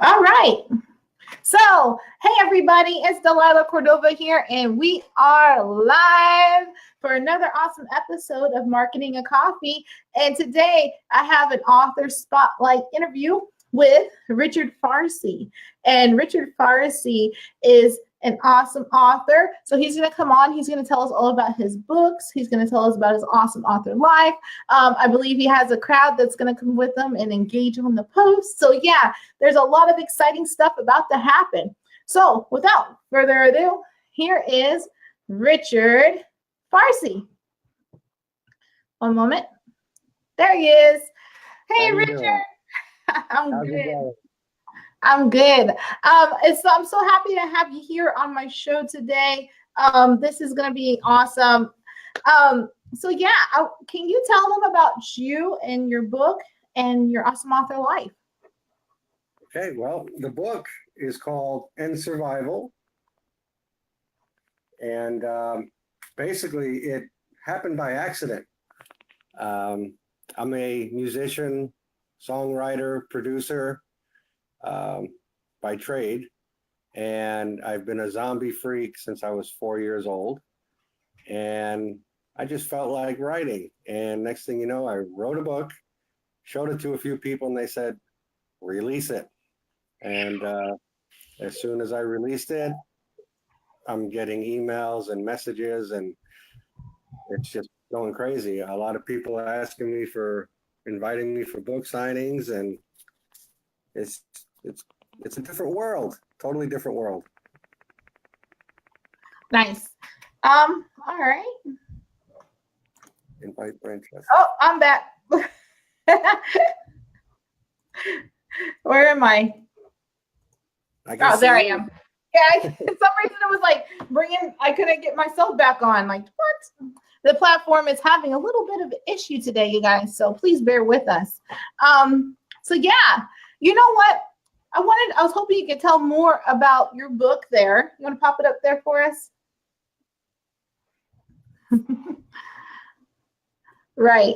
All right. So, hey everybody, it's Delilah Cordovah here, and we are live for another awesome episode of Marketing a Coffee. And today I have an author spotlight interview with Richard Farsi. And Richard Farsi is an awesome author. So he's going to come on. He's going to tell us all about his books. He's going to tell us about his awesome author life. I believe he has a crowd that's going to come with him and engage on the post. So yeah, there's a lot of exciting stuff about to happen. So without further ado, here is Richard Farsi. One moment. There he is. Hey, Richard. I'm good. I'm good. I'm so happy to have you here on my show today. This is going to be awesome. So yeah, can you tell them about you and your book and your awesome author life? Okay, well, the book is called End Survival. And basically it happened by accident. I'm a musician, songwriter, producer, by trade, and I've been a zombie freak since I was 4 years old, and I just felt like writing, and next thing you know, I wrote a book, showed it to a few people, and they said, release it. And as soon as I released it, I'm getting emails and messages, and it's just going crazy. A lot of people are asking me inviting me for book signings, and it's a different world, totally different world. Nice. All right. Invite Francesca. Oh, I'm back. Where am I? Oh, there I am. Yeah, for some reason it was like I couldn't get myself back on. Like, what? The platform is having a little bit of an issue today, you guys, so please bear with us. So yeah, you know what? I was hoping you could tell more about your book there. You want to pop it up there for us? Right.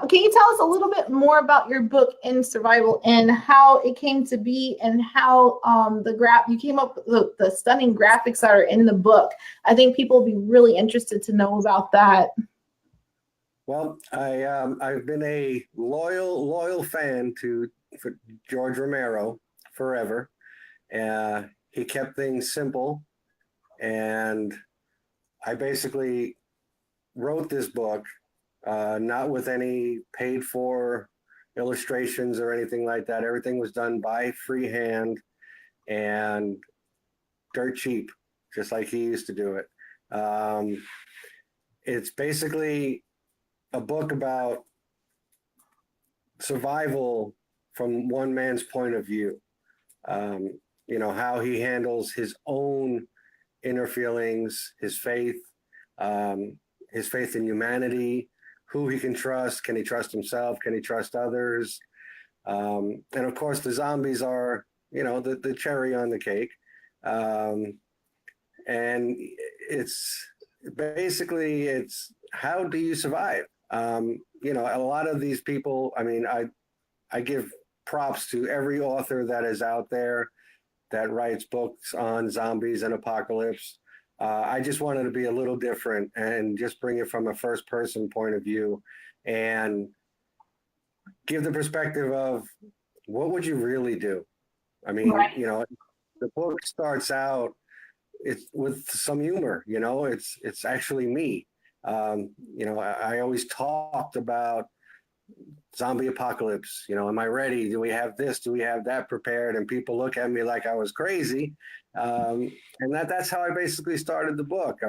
Can you tell us a little bit more about your book, End Survival, and how it came to be, and how you came up with the stunning graphics that are in the book? I think people will be really interested to know about that. Well, I've been a loyal fan for George Romero forever. He kept things simple, and I basically wrote this book not with any paid for illustrations or anything like that. Everything was done by freehand and dirt cheap, just like he used to do it. It's basically a book about survival from one man's point of view. How he handles his own inner feelings, his faith in humanity, who he can trust. Can he trust himself? Can he trust others? And of course, the zombies are, the cherry on the cake. And it's how do you survive? A lot of these people, I give props to every author that is out there that writes books on zombies and apocalypse. I just wanted to be a little different and just bring it from a first person point of view and give the perspective of what would you really do? Right. The book starts out with some humor, it's actually me. I always talked about zombie apocalypse. Am I ready? Do we have this? Do we have that prepared? And people look at me like I was crazy. And that's how I basically started the book.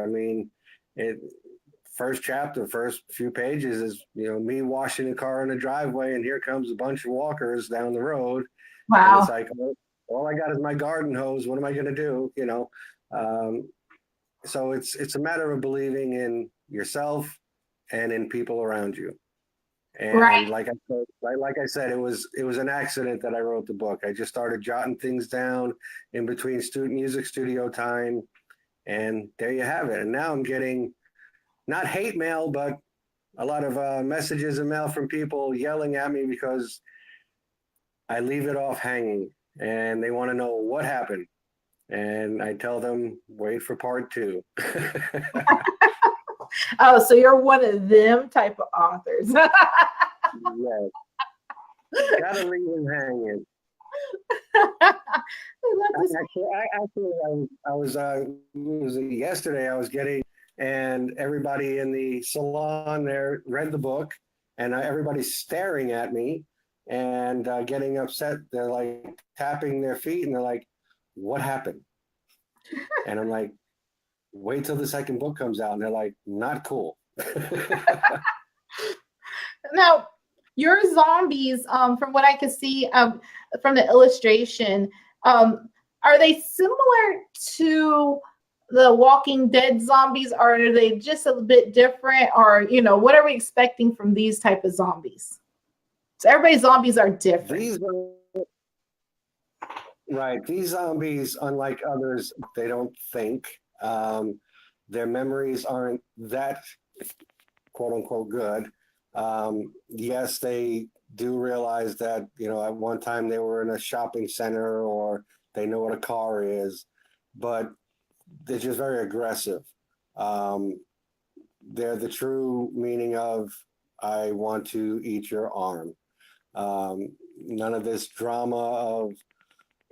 First chapter, first few pages is, me washing a car in the driveway, and here comes a bunch of walkers down the road. Wow. And it's like, all I got is my garden hose. What am I going to do? So it's a matter of believing in yourself and in people around you. And right. like I said, it was an accident that I wrote the book. I just started jotting things down in between music studio time, and there you have it. And now I'm getting not hate mail, but a lot of messages and mail from people yelling at me because I leave it off hanging. and they want to know what happened. And I tell them, wait for part two. Oh, so you're one of them type of authors. Yes, gotta leave them hanging. I love this. It was yesterday. I was getting, and everybody in the salon there read the book, and everybody's staring at me and getting upset. They're like tapping their feet, and they're like, "What happened?" And I'm like, "Wait till the second book comes out." And they're like, "Not cool." Now, your zombies, from what I could see from the illustration, are they similar to the Walking Dead zombies, or are they just a bit different? Or, what are we expecting from these type of zombies? So everybody's zombies are different. Right. These zombies, unlike others, they don't think. Their memories aren't that quote unquote good. Yes, they do realize that, at one time they were in a shopping center or they know what a car is, but they're just very aggressive. They're the true meaning of, I want to eat your arm. None of this drama of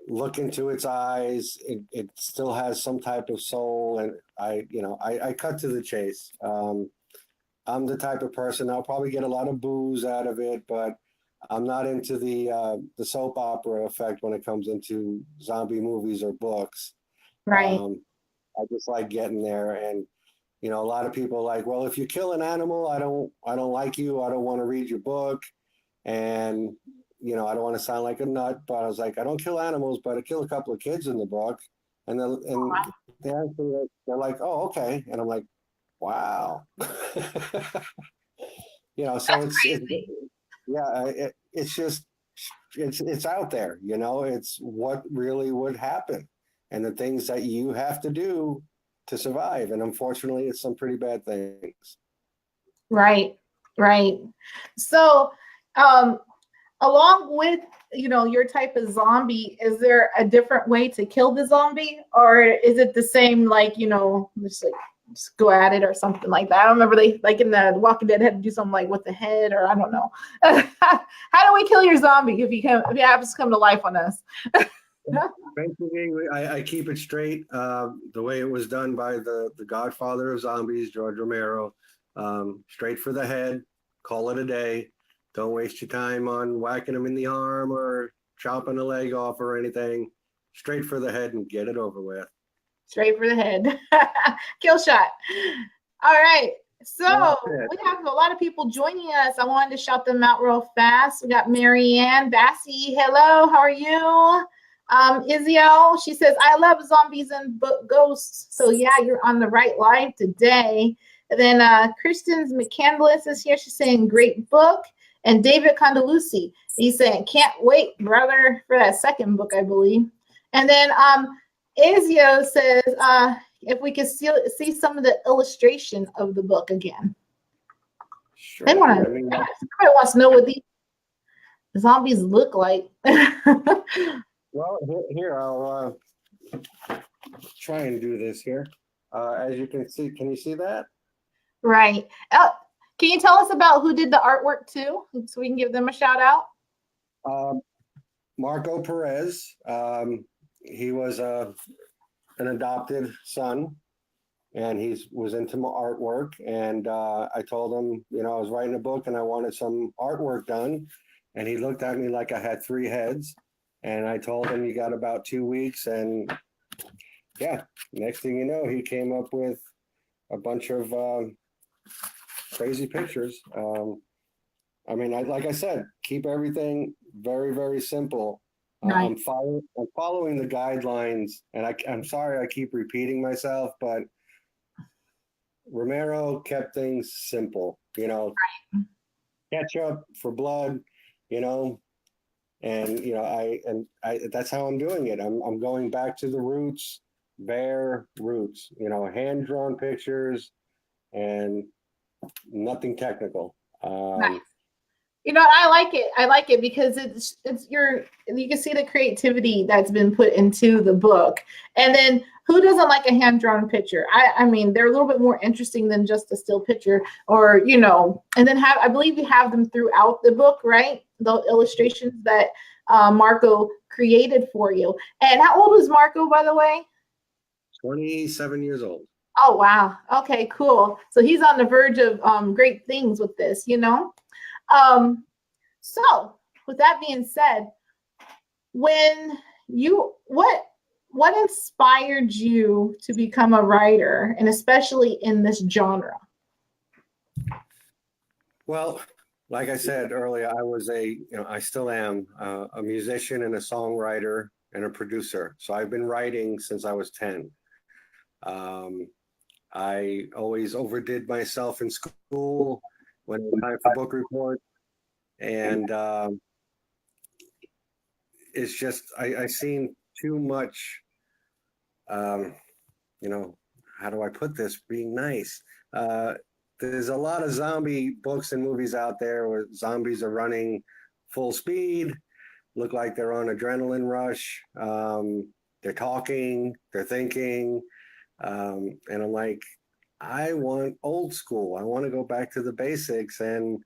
look into its eyes. It still has some type of soul, and I cut to the chase. I'm the type of person, I'll probably get a lot of booze out of it, but I'm not into the soap opera effect when it comes into zombie movies or books. Right. I just like getting there, and a lot of people are like, well, if you kill an animal, I don't like you. I don't want to read your book, and I don't want to sound like a nut, but I was like, I don't kill animals, but I kill a couple of kids in the book, and they're like, oh, okay, and I'm like, wow. So That's crazy. it's just it's out there. It's what really would happen, and the things that you have to do to survive, and unfortunately it's some pretty bad things. Right. Right. So, along with your type of zombie, is there a different way to kill the zombie, or is it the same, like, just go at it or something like that? I remember they, like in the Walking Dead, had to do something like with the head, or I don't know. How do we kill your zombie if he happens to come to life on us? Basically, I keep it straight, the way it was done by the godfather of zombies, George Romero. Straight for the head, call it a day. Don't waste your time on whacking them in the arm or chopping a leg off or anything. Straight for the head and get it over with. Straight for the head. Kill shot. All right. So we have a lot of people joining us. I wanted to shout them out real fast. We got Marianne Bassey. Hello, how are you? Izio, she says, I love zombies and ghosts. So yeah, you're on the right line today. And then Kristen McCandless is here. She's saying, great book. And David Condalusi, he's saying, can't wait, brother, for that second book, I believe. And then Izio says, if we could see some of the illustration of the book again. Sure. They want to. Somebody wants to know what these zombies look like. Well, here I'll try and do this here. As you can see, can you see that? Right. Can you tell us about who did the artwork too, so we can give them a shout out? Marco Perez. He was an adopted son, and he was into my artwork. And I told him, I was writing a book and I wanted some artwork done. And he looked at me like I had 3 heads. And I told him, you got about 2 weeks. And yeah, next thing you know, he came up with a bunch of crazy pictures. Like I said, keep everything very, very simple. Right. I'm following the guidelines, and I'm sorry I keep repeating myself, but Romero kept things simple. Right. Ketchup for blood, and that's how I'm doing it. I'm going back to the roots, bare roots. Hand drawn pictures, and nothing technical. Nice. You know, I like it. I like it because you can see the creativity that's been put into the book. And then who doesn't like a hand-drawn picture? I mean, they're a little bit more interesting than just a still picture or, and then I believe you have them throughout the book, right? The illustrations that Marco created for you. And how old is Marco, by the way? 27 years old. Oh, wow. Okay, cool. So he's on the verge of great things with this, So with that being said, what inspired you to become a writer, and especially in this genre? Well, like I said earlier, I still am a musician and a songwriter and a producer. So I've been writing since I was 10. I always overdid myself in school when it was time for book report. And it's just, I seen too much, how do I put this, being nice? There's a lot of zombie books and movies out there where zombies are running full speed, look like they're on adrenaline rush. They're talking, they're thinking. And I'm like, I want old school. I want to go back to the basics and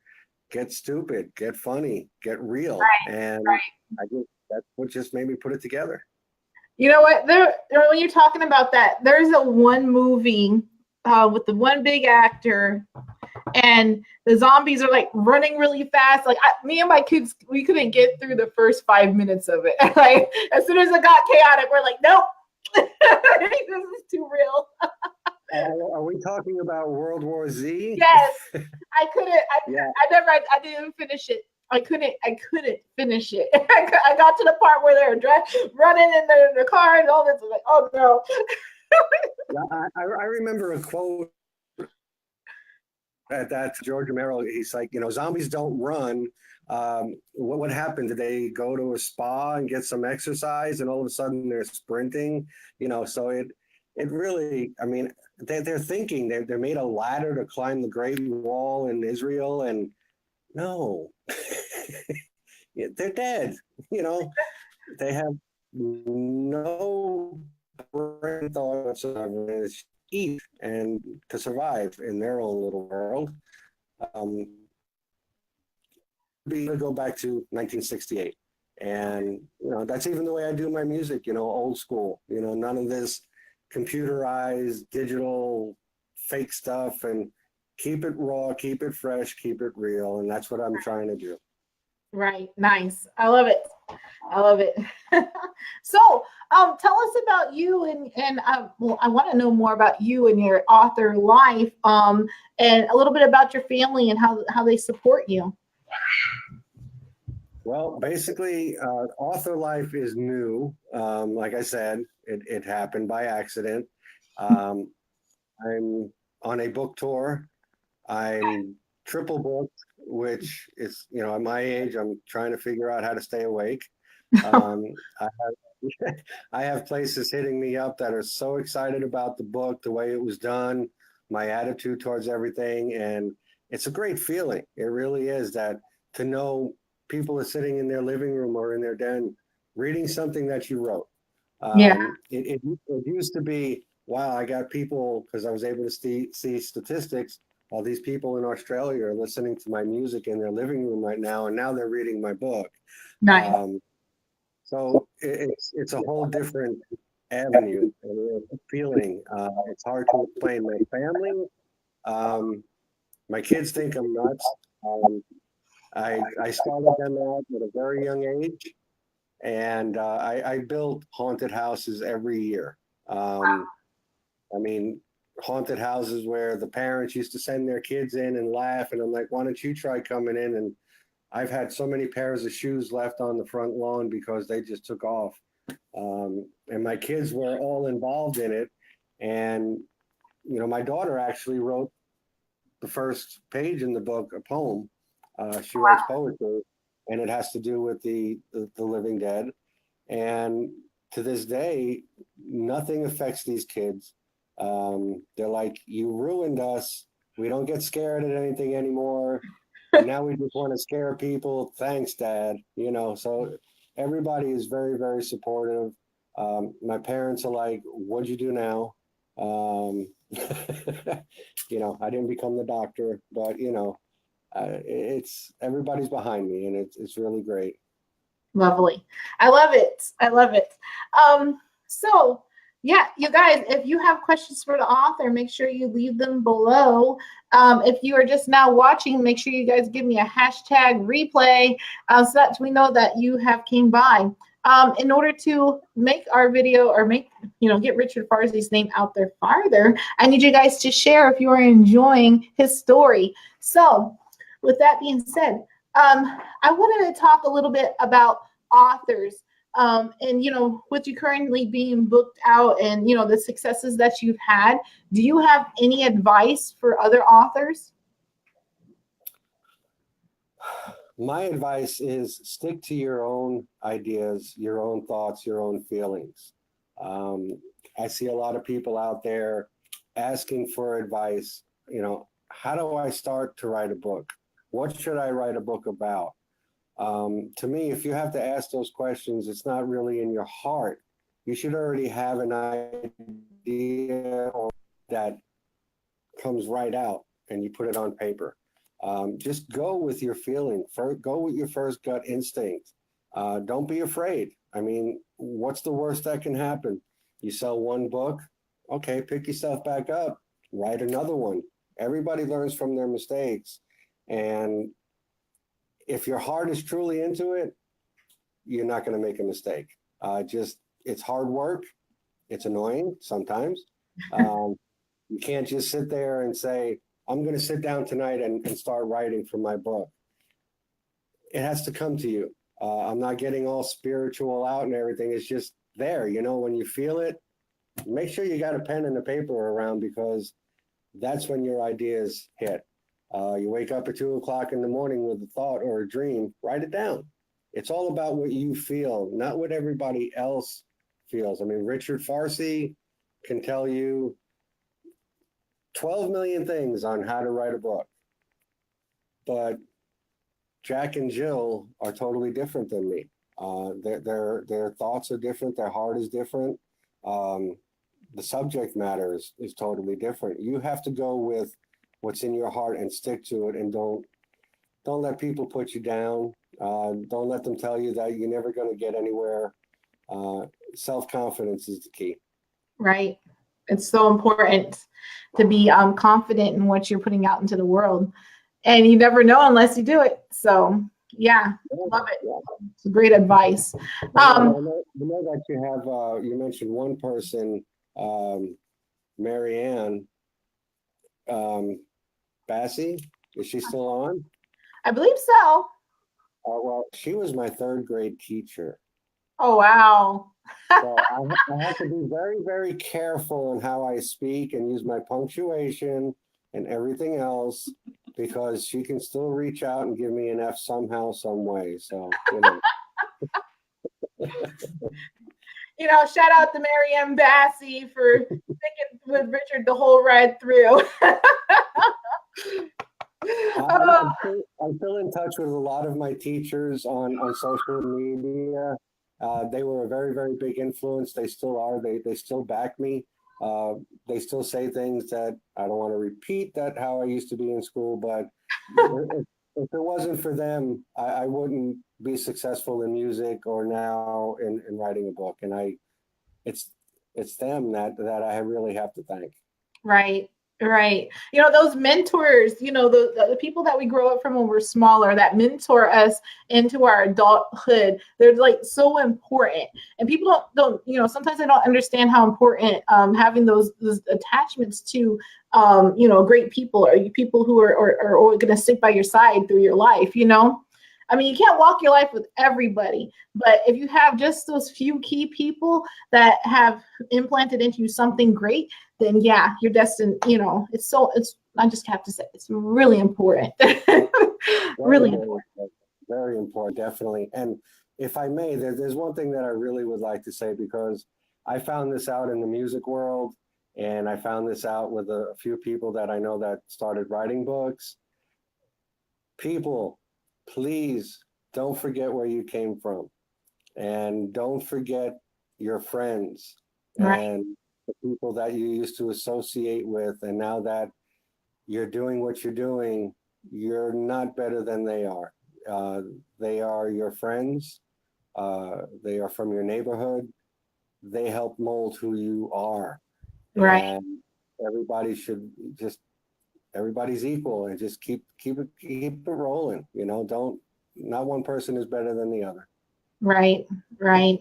get stupid, get funny, get real. Right, and right. I guess that's what just made me put it together. You know what? When you're talking about that, there's a one movie with the one big actor, and the zombies are like running really fast. Like me and my kids, we couldn't get through the first 5 minutes of it. Like as soon as it got chaotic, we're like, nope, this is too real. Are we talking about World War Z? Yes, I couldn't. Yeah. I didn't finish it. I couldn't finish it. I got to the part where they were running in the car and all this. I'm like, oh no. I remember a quote at that George Romero. He's like, zombies don't run. What would happen? Did they go to a spa and get some exercise, and all of a sudden they're sprinting? So it really, I mean, they're thinking. They made a ladder to climb the Great Wall in Israel, and no, they're dead. They have no brain thought whatsoever. It's eat and to survive in their own little world. Be to go back to 1968, and that's even the way I do my music. Old school. None of this computerized, digital, fake stuff, and keep it raw, keep it fresh, keep it real, and that's what I'm trying to do. Right. Nice. I love it. So, tell us about you and I want to know more about you and your author life, and a little bit about your family and how they support you. Well, basically, author life is new. Like I said, it happened by accident. I'm on a book tour. I'm triple booked, which is, at my age, I'm trying to figure out how to stay awake. I have places hitting me up that are so excited about the book, the way it was done, my attitude towards everything. And it's a great feeling. It really is, that to know people are sitting in their living room or in their den reading something that you wrote. It used to be, wow, I got people, because I was able to see statistics. All these people in Australia are listening to my music in their living room right now, and now they're reading my book. Nice. So it's a whole different avenue and feeling. It's hard to explain. My family, my kids think I'm nuts. I started them out at a very young age, and I built haunted houses every year. I mean, haunted houses where the parents used to send their kids in and laugh, and I'm like, why don't you try coming in? And I've had so many pairs of shoes left on the front lawn because they just took off. And my kids were all involved in it. And, my daughter actually wrote the first page in the book, a poem. She writes poetry, and it has to do with the living dead. And to this day, nothing affects these kids. They're like, you ruined us. We don't get scared at anything anymore. And now we just want to scare people. Thanks, Dad. So everybody is very, very supportive. My parents are like, what'd you do now? I didn't become the doctor, but it's everybody's behind me, and it's really great. Lovely. I love it. I love it. So yeah, you guys, if you have questions for the author, make sure you leave them below. If you are just now watching, make sure you guys give me a hashtag replay so that we know that you have came by. In order to make our video or get Richard Farsi's name out there farther, I need you guys to share if you are enjoying his story. So with that being said, I wanted to talk a little bit about authors. And with you currently being booked out and the successes that you've had, do you have any advice for other authors? My advice is stick to your own ideas, your own thoughts, your own feelings. I see a lot of people out there asking for advice. How do I start to write a book? What should I write a book about? To me, if you have to ask those questions, it's not really in your heart. You should already have an idea that comes right out and you put it on paper. Just go with your feeling. Go with your first gut instinct. Don't be afraid. I mean, what's the worst that can happen? You sell one book, okay, pick yourself back up, write another one. Everybody learns from their mistakes. And if your heart is truly into it, you're not going to make a mistake. It's hard work. It's annoying sometimes. You can't just sit there and say, I'm going to sit down tonight and start writing for my book. It has to come to you. I'm not getting all spiritual out and everything. It's just there, when you feel it, make sure you got a pen and a paper around, because that's when your ideas hit. You wake up at 2:00 in the morning with a thought or a dream, write it down. It's all about what you feel, not what everybody else feels. I mean, Richard Farsi can tell you 12 million things on how to write a book. But Jack and Jill are totally different than me. Their thoughts are different. Their heart is different. The subject matter is totally different. You have to go with what's in your heart and stick to it, and don't let people put you down. Don't let them tell you that you're never going to get anywhere. Self-confidence is the key. Right. It's so important to be confident in what you're putting out into the world, and you never know unless you do it. So yeah, love it. It's great advice. I know that you have. You mentioned one person, Marianne Bassi. Is she still on? I believe so. Well, she was my third grade teacher. Oh, wow. So I have to be very, very careful in how I speak and use my punctuation and everything else, because she can still reach out and give me an F somehow, some way. So, Shout out to Marianne Bassi for sticking with Richard the whole ride through. I'm still in touch with a lot of my teachers on social media. They were a very, very big influence. They still are. They still back me. They still say things that I don't want to repeat that how I used to be in school, but if it wasn't for them, I wouldn't be successful in music or now in writing a book. And it's them that I really have to thank. Right. Right. Those mentors, the people that we grow up from when we're smaller, that mentor us into our adulthood, they're like so important. And people don't sometimes they don't understand how important having those attachments to, great people, or people who are going to stick by your side through your life, I mean, you can't walk your life with everybody, but if you have just those few key people that have implanted into you something great, then yeah, you're destined, I just have to say, it's really important. Really important. Very important, definitely. And if I may, there's one thing that I really would like to say, because I found this out in the music world, and I found this out with a few people that I know that started writing books. people, please don't forget where you came from, and don't forget your friends Right. and the people that you used to associate with. And now that you're doing what you're doing, you're not better than they are. They are your friends. They are from your neighborhood. They help mold who you are. Right. And everybody should just, everybody's equal, and just keep it rolling. Don't, not one person is better than the other. Right. Right.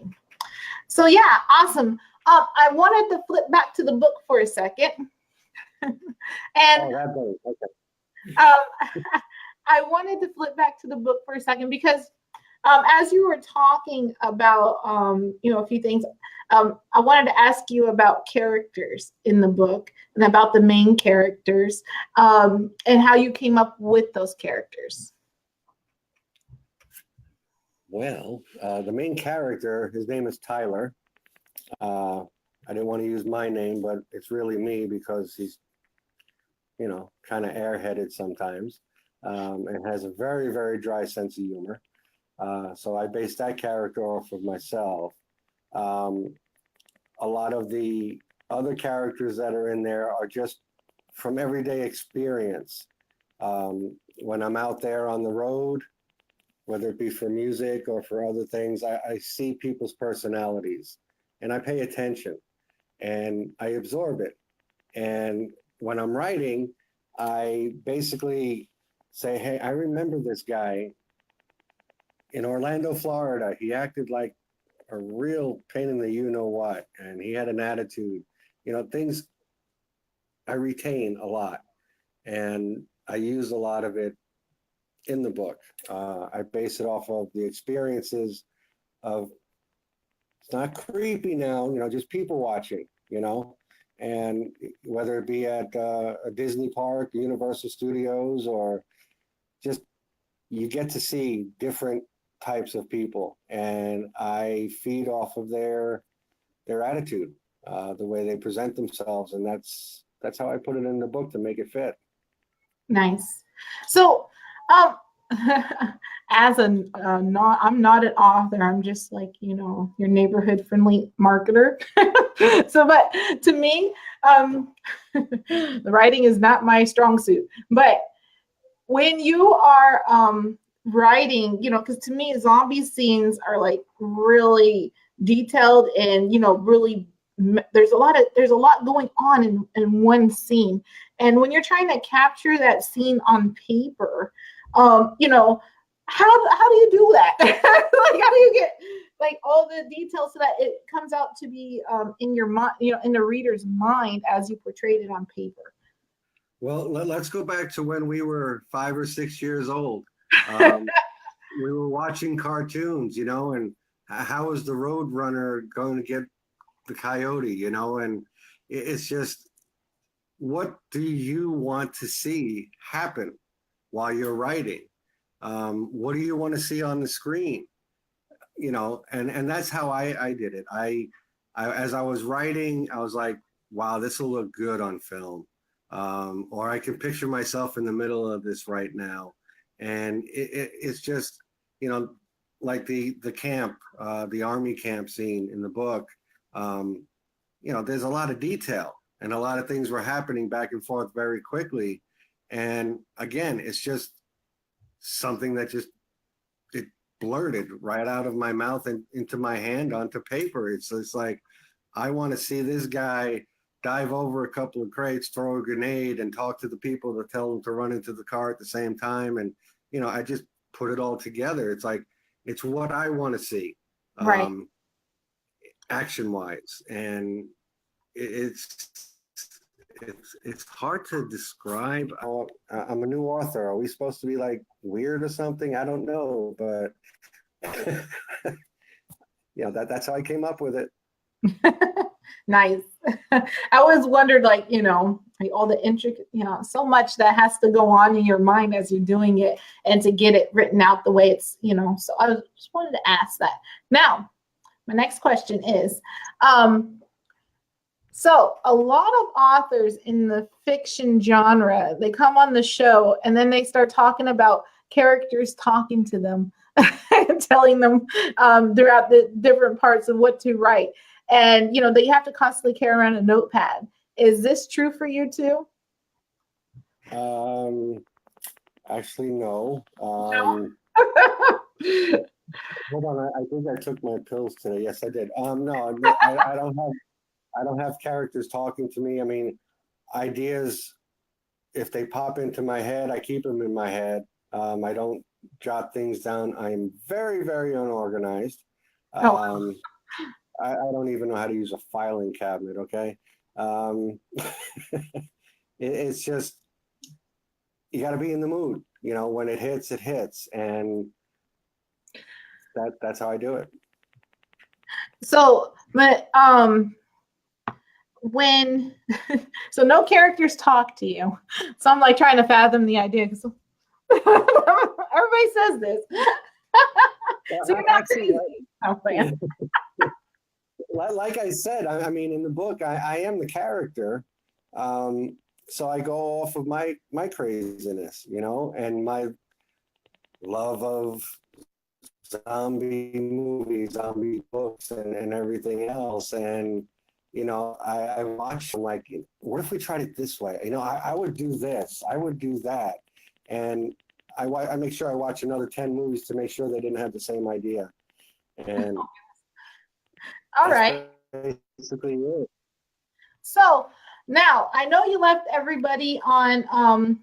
So yeah, awesome. I wanted to flip back to the book for a second. And Oh, that way. Okay. I wanted to flip back to the book for a second because as you were talking about, a few things, I wanted to ask you about characters in the book and about the main characters, and how you came up with those characters. Well, the main character, his name is Tyler. I didn't want to use my name, but it's really me because he's, kind of airheaded sometimes, and has a very, very dry sense of humor. So I based that character off of myself. A lot of the other characters that are in there are just from everyday experience. When I'm out there on the road, whether it be for music or for other things, I see people's personalities, and I pay attention and I absorb it. And when I'm writing, I basically say, hey, I remember this guy in Orlando, Florida. He acted like a real pain in the you-know-what, and he had an attitude. Things I retain a lot, and I use a lot of it in the book. I base it off of the experiences of, it's not creepy now, just people watching, and whether it be at a Disney park, Universal Studios, or just, you get to see different types of people, and I feed off of their attitude, the way they present themselves, and that's how I put it in the book to make it fit. Nice. So, as I'm not an author. I'm just like, your neighborhood friendly marketer. So, but to me, the writing is not my strong suit. But when you are writing, because to me, zombie scenes are like really detailed and, really there's a lot going on in one scene. And when you're trying to capture that scene on paper, how do you do that? Like, how do you get like all the details so that it comes out to be in your mind, in the reader's mind as you portrayed it on paper? Well, let's go back to when we were 5 or 6 years old. We were watching cartoons, and how is the road runner going to get the coyote, and it's just, what do you want to see happen while you're writing? What do you want to see on the screen? And that's how I did it. I as I was writing, I was like, wow, this will look good on film. Or I can picture myself in the middle of this right now. And it's just, like the camp, the army camp scene in the book, there's a lot of detail, and a lot of things were happening back and forth very quickly. And again, it's just something that just, it blurted right out of my mouth and into my hand onto paper. It's like, I want to see this guy dive over a couple of crates, throw a grenade, and talk to the people to tell them to run into the car at the same time. And, I just put it all together. It's like, it's what I want to see, Right. action wise. And it's hard to describe. I'm a new author. Are we supposed to be like weird or something? I don't know, but that's how I came up with it. Nice. I always wondered, like, like all the intricate, so much that has to go on in your mind as you're doing it, and to get it written out the way it's, so I just wanted to ask that. Now, my next question is, so a lot of authors in the fiction genre, they come on the show and then they start talking about characters talking to them, telling them throughout the different parts of what to write. And, that you have to constantly carry around a notepad. Is this true for you too? Actually, no. Hold on, I think I took my pills today. Yes, I did. No, I don't have characters talking to me. I mean, ideas, if they pop into my head, I keep them in my head. I don't jot things down. I'm very, very unorganized. I don't even know how to use a filing cabinet. Okay. It's just, you got to be in the mood. When it hits, it hits, and that's how I do it. So, but when so no characters talk to you. So I'm like trying to fathom the idea because everybody says this. So you're not crazy. Like I said, I mean, in the book, I am the character. So I go off of my craziness, and my love of zombie movies, zombie books, and everything else. And, I watch them like, what if we tried it this way? I would do this, I would do that. And I make sure I watch another 10 movies to make sure they didn't have the same idea. And all right. Basically it. So now I know you left everybody on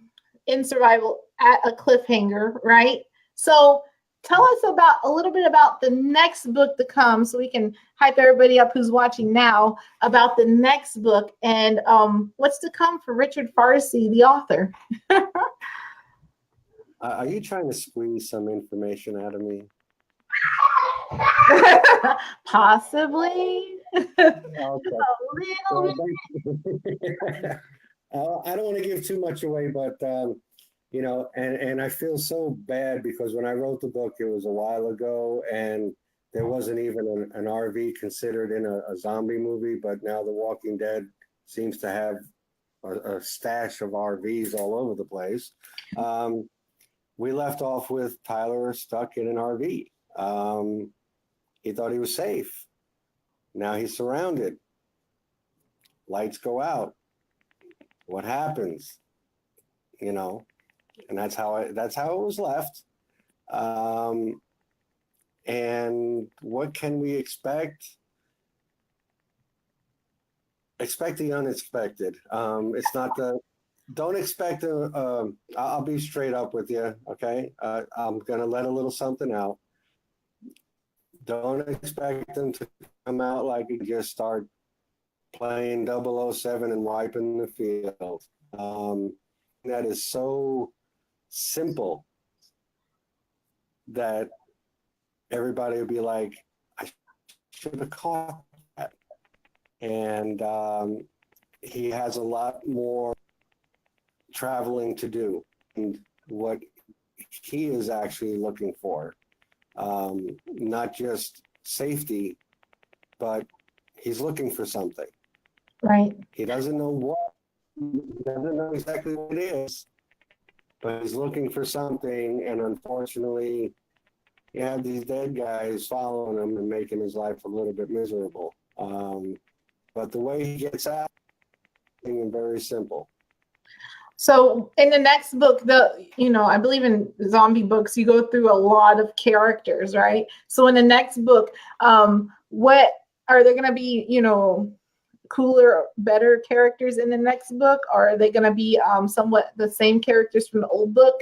in survival at a cliffhanger, right? So tell us a little bit about the next book to come, so we can hype everybody up who's watching now about the next book and what's to come for Richard Farsi, the author. Are you trying to squeeze some information out of me? Possibly. Okay. I don't want to give too much away, but and I feel so bad because when I wrote the book, it was a while ago, and there wasn't even an RV considered in a zombie movie. But now The Walking Dead seems to have a stash of RVs all over the place. We left off with Tyler stuck in an RV. He thought he was safe. Now he's surrounded. Lights go out. What happens? And that's how it was left. And what can we expect? Expect the unexpected. It's not don't expect I'll be straight up with you. Okay. I'm going to let a little something out. Don't expect them to come out like you just start playing 007 and wiping the field. That is so simple that everybody would be like, I should have caught that. And he has a lot more traveling to do, and what he is actually looking for. Not just safety, but he's looking for something. Right. He doesn't know what, he doesn't know exactly what it is, but he's looking for something, and unfortunately, you have these dead guys following him and making his life a little bit miserable. But the way he gets out is very simple. So in the next book, I believe in zombie books, you go through a lot of characters, right? So in the next book, what are there going to be, cooler, better characters in the next book? Or are they going to be somewhat the same characters from the old book?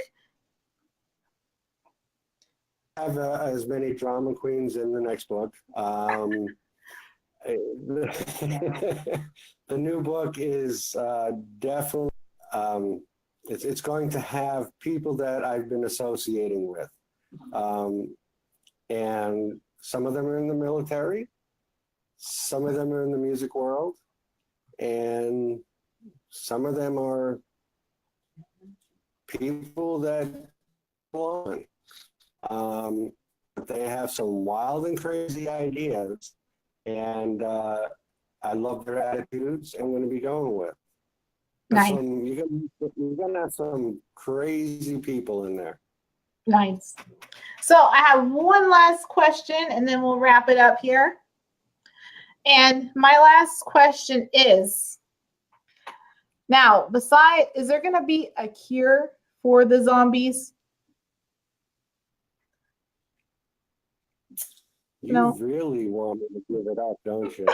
I have as many drama queens in the next book. The new book is definitely, it's going to have people that I've been associating with. And some of them are in the military, some of them are in the music world, and some of them are people that belong. They have some wild and crazy ideas, and I love their attitudes. I'm going to be going with. Nice. You're going to have some crazy people in there. Nice. So I have one last question and then we'll wrap it up here. And my last question is, now, is there going to be a cure for the zombies? You really want me to give it up, don't you?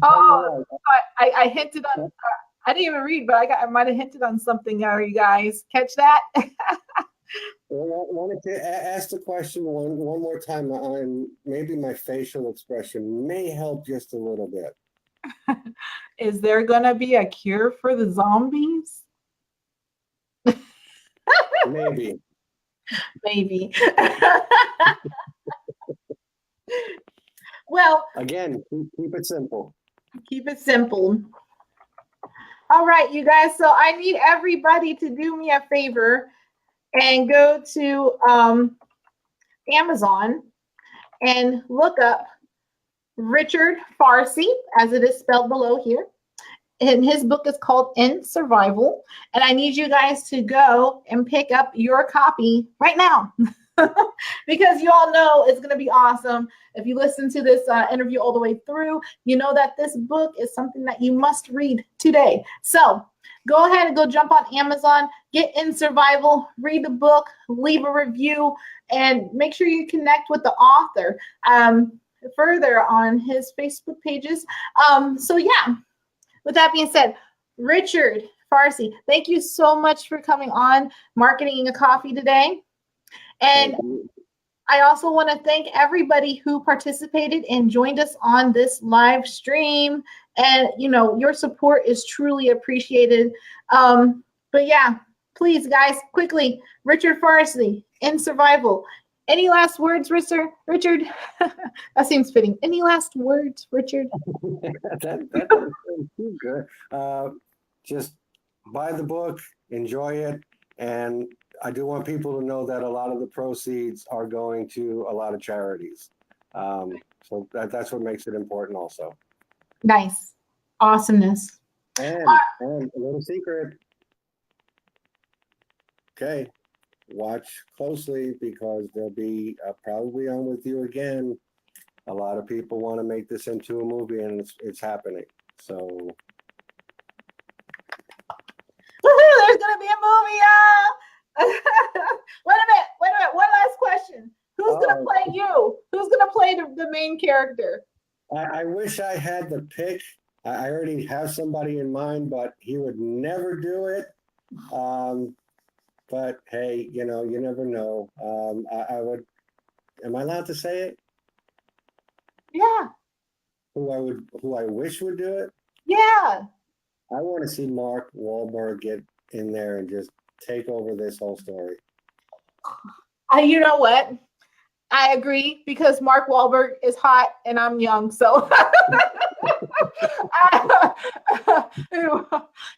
Oh, I hinted on, I didn't even read, but I might have hinted on something. Are you guys catch that? Well, I wanted to ask the question one more time, and maybe my facial expression may help just a little bit. Is there going to be a cure for the zombies? Maybe. Maybe. Well, again, keep it simple. Keep it simple. All right, you guys. So I need everybody to do me a favor and go to Amazon and look up Richard Farsi, as it is spelled below here. And his book is called In Survival. And I need you guys to go and pick up your copy right now. Because you all know it's going to be awesome. If you listen to this interview all the way through, you know that this book is something that you must read today. So go ahead and go jump on Amazon, get In Survival, read the book, leave a review, and make sure you connect with the author further on his Facebook pages. So yeah, with that being said, Richard Farsi, thank you so much for coming on Marketing a Coffee today. And I also want to thank everybody who participated and joined us on this live stream. And, you know, your support is truly appreciated. But yeah, please, guys, quickly, Richard Farsi, In Survival. Any last words, Richard? That seems fitting. Any last words, Richard? That's too good. Just buy the book, enjoy it, and I do want people to know that a lot of the proceeds are going to a lot of charities. So that's what makes it important also. Nice. Awesomeness. And a little secret. Okay. Watch closely because they'll be probably on with you again. A lot of people want to make this into a movie and it's happening. So. Woohoo, there's going to be a movie. Wait a minute. One last question. Who's going to play you? Who's going to play the main character? I wish I had the pick. I already have somebody in mind, but he would never do it. But hey, you know, you never know. I would. Am I allowed to say it? Yeah. Who I wish would do it? Yeah. I want to see Mark Wahlberg get in there and just take over this whole story. You know what? I agree because Mark Wahlberg is hot and I'm young, so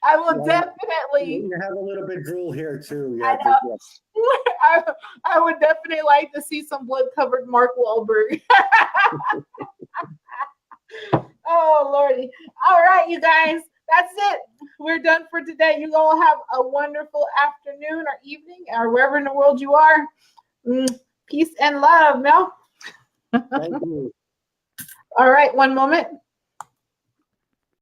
I will definitely. You have a little bit drool here too. Yeah, I would definitely like to see some blood-covered Mark Wahlberg. Oh Lordy! All right, you guys. That's it. We're done for today. You all have a wonderful afternoon or evening or wherever in the world you are. Peace and love, Mel. Thank you. All right, one moment.